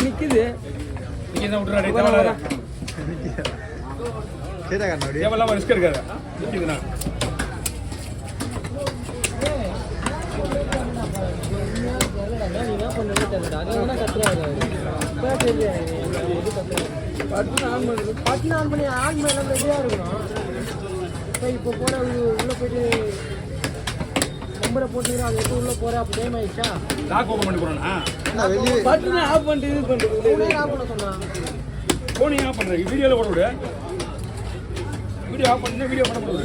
நிக்குது நீங்க விட்டுறாரு எவ்வளவு ரிஸ்க் இருக்காது நிக்குதுண்ணா இப்போ போற உள்ள போயிட்டு நம்பரை போட்டு அது எப்போ உள்ள போற அப்படி டைம் ஆயிடுச்சா லாக் ஓபன் பண்ணி போறேன்னா பட்டுன்னு ஆஃப் பண்ணிட்டு இது பண்றது ஆஃப் பண்ண சொன்னா போனி ஆஃப் பண்றேன் வீடியோல போட விடு வீடியோ ஆஃப் பண்ணி வீடியோ பண்ண போடு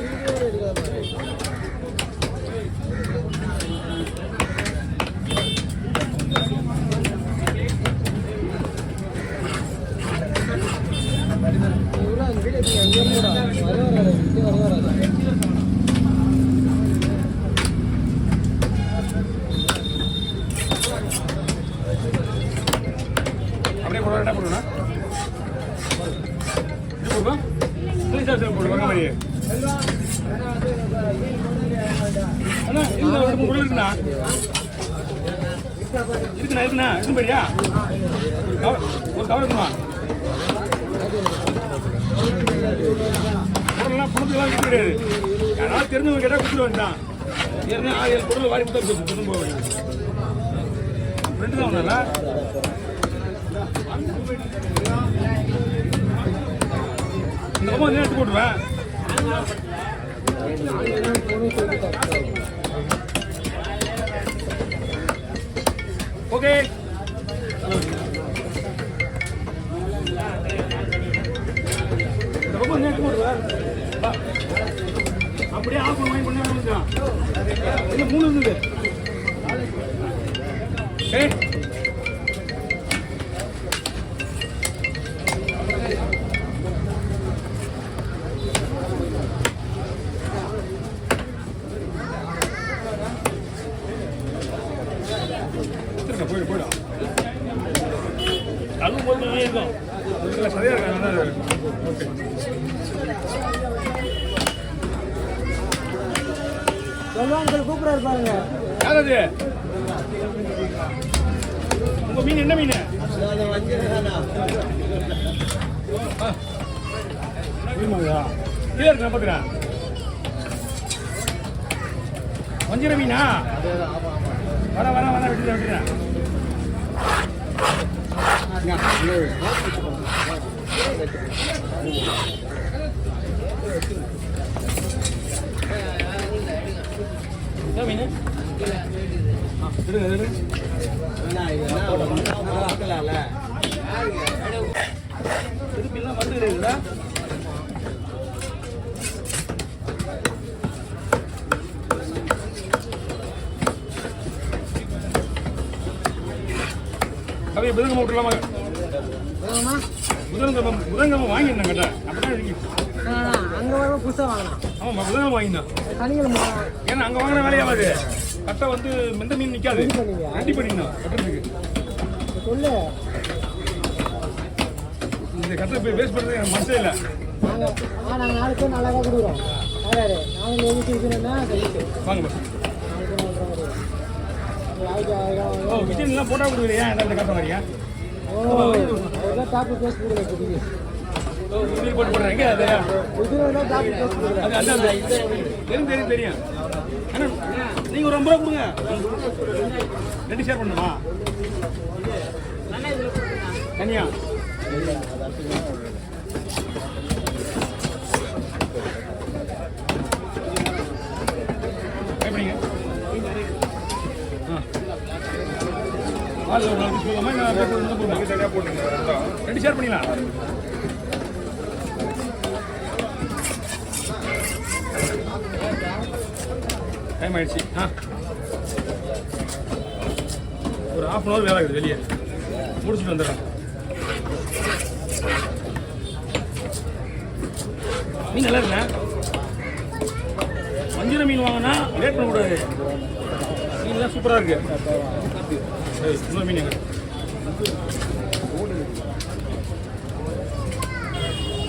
அப்படியே போட என்ன பண்ணுனா இது போடுவா சார் போடு வர மாதிரி அண்ணா இந்த ஒரு முறை இருக்குண்ணா இருக்குண்ணா இருக்கும் பெரியா ஒரு கவர் இருக்குமா பொருள்லாம் பணத்துலாம் விற்க கிடையாது யாராவது தெரிஞ்சவங்க கேட்டால் கொடுத்துட்டு வேண்டாம் ஏற்கனவே 6-7 பொருள் வாரி கொடுத்து போக வேண்டியது ரெண்டு தான் ஒன்றா இந்த பக்கம் எடுத்து போட்டுவேன் ஓகே இந்த பக்கம் எடுத்து போட்டுவேன் அப்படியே ஆஃப் பண்ணி பண்ணி இல்லை 3 இருந்தது ஏய் போயிடும் அதுவும் போது இருக்கும் சரியா இருக்காங்க ஓகே சொல்லுவாங்க கூப்பிடாரு பாருங்க யார் அது உங்க மீன் என்ன மீன் கீழே இருக்கு நான் பார்த்துக்கிறேன் வஞ்சிர மீனா வர வர வர விட்டுறேன் மீன் திருப்பிலாம் வந்து இருக்குதா அப்படியே புதன்கிழமை விட்டுலாமா புதன்கிழமை வாங்கிருந்தேன் கேட்டா அப்படிதான் அங்க வர புதுசா வாங்கலாம் ஆமாம் புதன்கிழமை வாங்கியிருந்தேன் சனிக்கிழமை ஏன்னா அங்கே வாங்கின வேலையாகாது கட்டை வந்து மெந்த மீன் நிற்காது ரெடி பண்ணிக்கணும் கட்டுறதுக்கு சொல்லு இந்த கட்டை போய் வேஸ்ட் பண்ணுறது எனக்கு மனசே இல்லை நாங்கள் 4 பேர் நல்லா தான் கொடுக்குறோம் யாரு நாங்கள் எதுக்கு இருக்குன்னா வாங்க ஓ கிச்சன்லாம் போட்டா கொடுக்குறியா என்ன கட்ட மாதிரியா டாப்பு பேஸ் கொடுக்குறேன் போட்டு போடுறேன் எங்கே அது டாப்பு பேஸ் கொடுக்குறேன் அது தெரியும் தெரியும் அண்ணா நீங்கள் ஒரு 50 ரூபா கொடுங்க 2 ஷேர் பண்ணுமா தனியா எப்படிங்க ஒரு 4 பீஸ் போகாமல் நான் போட்டுங்க 2 ஷேர் பண்ணிக்கலாம் டைம் ஆயிடுச்சு ஒரு 1/2 hour வேலை இருக்குது வெளியே முடிச்சுட்டு வந்துடுறேன் மீன் நல்லா இருக்குண்ணா வஞ்சிர மீன் வாங்கினா லேட் பண்ணக்கூடாது மீன்லாம் சூப்பராக இருக்கு இன்னொரு மீன் எங்க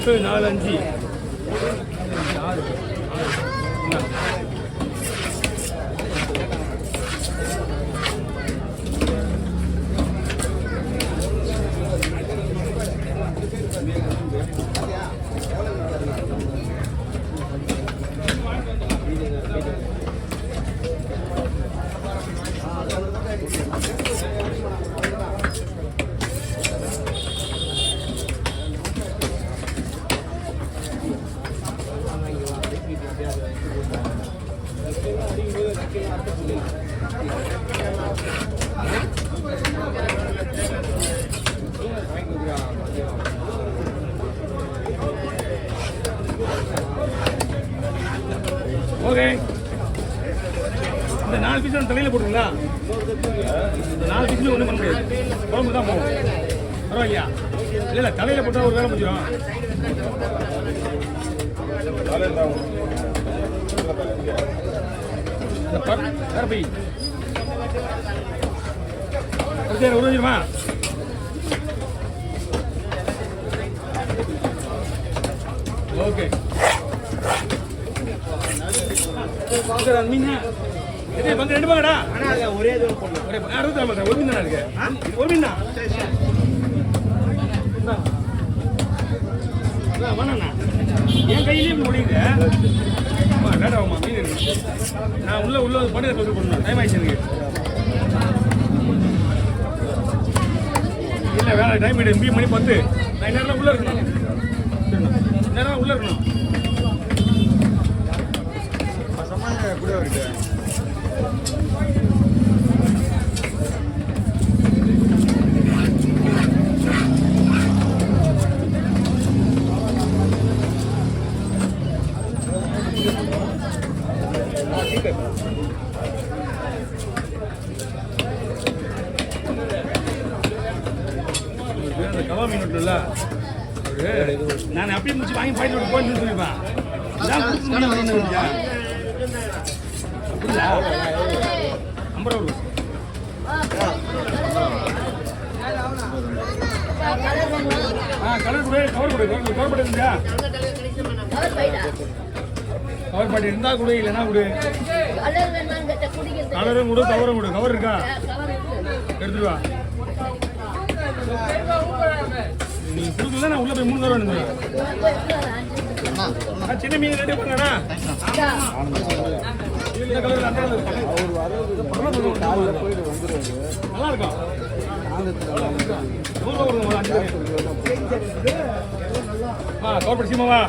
4 5 6 6 ஓகே. இந்த 4 பீஸ் தலையில் போட்டுங்களா? இந்த 4 பீஸ்ல ஒன்றும் பண்ண முடியாது. குழம்பு தான் போகும். பரவாயில்லையா? இல்லை தலையில் போட்டால் ஒரு வேலை முடிஞ்சிடும். வேற போய் உருவாஞ்சிருமா? ஓகே. மீன் பங்கு 2 பங்கடா. ஒரே தூரம் போடலாம். ஒரே 60 ஒரு மீன் தானே இருக்கு. ஒரு மீன் தான். வேணாண்ணா என் கையிலேயே முடியுது. வேண்டாமா மீன் இருக்கு. நான் உள்ள படுக்க சொல்லி போடணும். டைம் ஆயிடுச்சு எனக்கு. இல்லை வேலை டைம் ஆகிடுது. மணி 10. நான் நேரம் உள்ள இருக்கணும். நேரம் உள்ள இருக்கணும். கூட இருக்கு. கவா மீன் விட்டுல நான் அப்படியே முடிச்சு வாங்கி பாயிண்ட் போயிட்டு சொல்லிப்பேன். கலர் கூட கவர் பாட்டி இருந்தா கூட இல்லைன்னா கூட கலரும் கூட கவரும் கூட கவர் இருக்கா எடுத்துருவா. நீ கொடுக்கல நான் உள்ள போய் 3 தடவை வேணும். சின்ன மீன் ரெடி பண்ணா நல்லா இருக்கும். கவர் சீமாவா